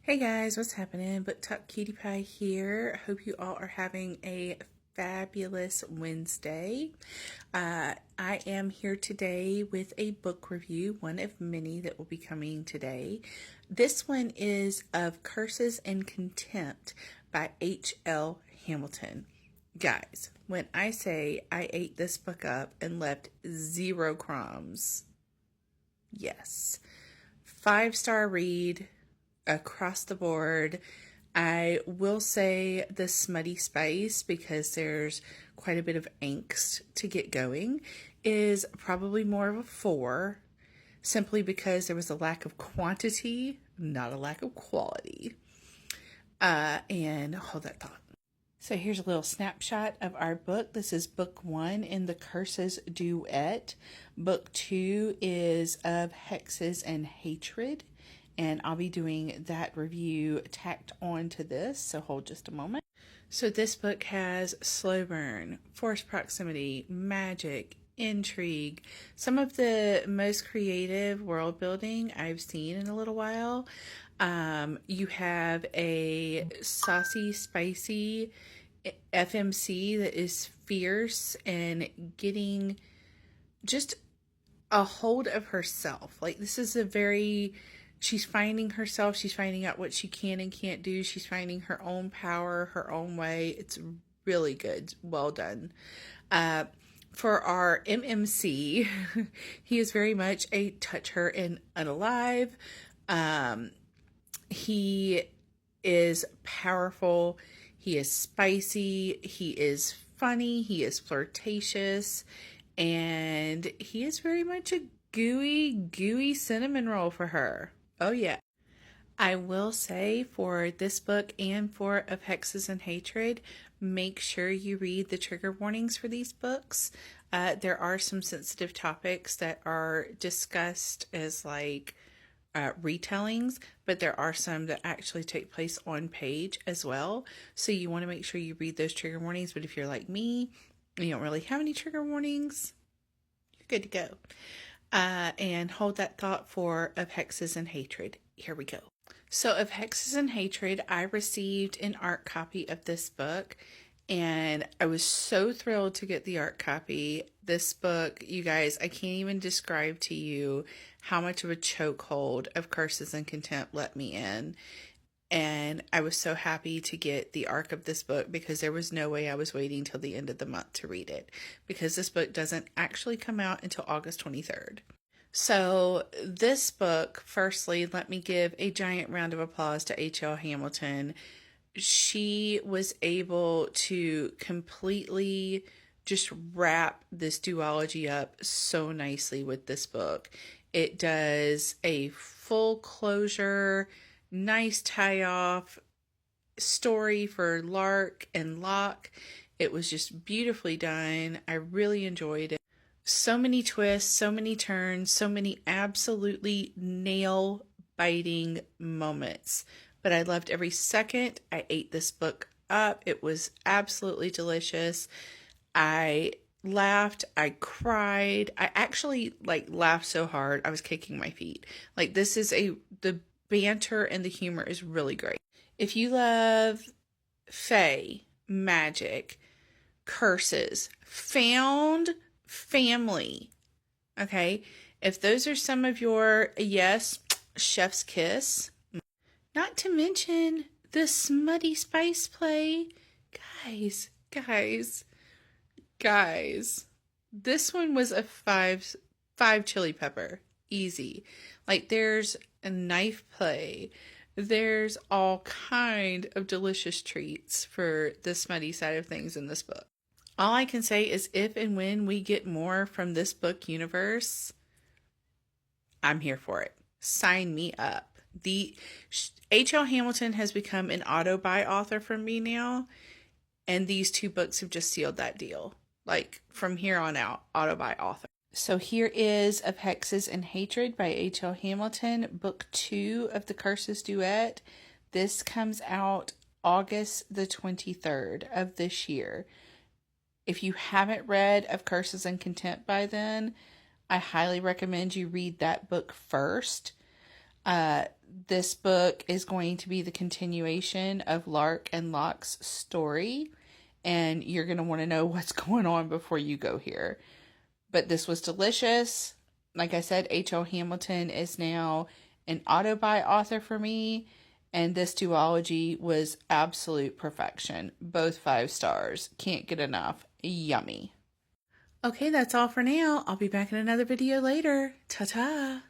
Hey guys, what's happening? Book Talk Cutie Pie here. Hope you all are having a fabulous Wednesday. I am here today with a book review, one of many that will be coming today. This one is of Curses and Contempt by H.L. Hamilton. Guys, when I say I ate this book up and left zero crumbs, yes. 5-star read across the board. I will say the smutty spice, because there's quite a bit of angst to get going, is probably more of a 4, simply because there was a lack of quantity, not a lack of quality. And hold that thought. So here's a little snapshot of our book. This is book 1 in the Curses duet. Book 2 is of Hexes and Hatred, and I'll be doing that review tacked on to this, so hold just a moment. So this book has slow burn, forced proximity, magic, intrigue, some of the most creative world building I've seen in a little while. You have a saucy, spicy FMC that is fierce and getting just a hold of herself. Like, this is she's finding herself. She's finding out what she can and can't do. She's finding her own power, her own way. It's really good. Well done. For our MMC, he is very much a touch her and unalive. He is powerful. He is spicy. He is funny. He is flirtatious. And he is very much a gooey cinnamon roll for her. Oh, yeah. I will say, for this book and for Of Hexes and Hatred, make sure you read the trigger warnings for these books. There are some sensitive topics that are discussed as retellings, but there are some that actually take place on page as well. So you want to make sure you read those trigger warnings. But if you're like me, and you don't really have any trigger warnings, you're good to go. And hold that thought for Of Hexes and Hatred. Here we go. So Of Hexes and Hatred, I received an art copy of this book, and I was so thrilled to get the art copy. This book, you guys, I can't even describe to you how much of a chokehold of Curses and Contempt let me in. And I was so happy to get the arc of this book, because there was no way I was waiting till the end of the month to read it, because this book doesn't actually come out until August 23rd. So this book, firstly, let me give a giant round of applause to H.L. Hamilton. She was able to completely just wrap this duology up so nicely with this book. It does a full closure, nice tie-off story for Lark and Locke. It was just beautifully done. I really enjoyed it. So many twists, so many turns, so many absolutely nail-biting moments. But I loved every second. I ate this book up. It was absolutely delicious. I laughed. I cried. I actually laughed so hard I was kicking my feet. The banter and the humor is really great. If you love fae, magic, curses, found family, okay? If those are some of your, yes, chef's kiss. Not to mention the smutty spice play. Guys. This one was a five chili pepper. Easy. There's a knife play. There's all kind of delicious treats for the smutty side of things in this book. All I can say is, if and when we get more from this book universe, I'm here for it. Sign me up. The H.L. Hamilton has become an auto-buy author for me now, and these 2 books have just sealed that deal. From here on out, auto-buy author. So here is Of Hexes and Hatred by H.L. Hamilton, book 2 of the Curses duet. This comes out August the 23rd of this year. If you haven't read Of Curses and Contempt by then, I highly recommend you read that book first. This book is going to be the continuation of Lark and Locke's story, and you're going to want to know what's going on before you go here. But this was delicious. Like I said, H.L. Hamilton is now an auto-buy author for me, and this duology was absolute perfection. Both 5 stars. Can't get enough. Yummy. Okay, that's all for now. I'll be back in another video later. Ta-ta!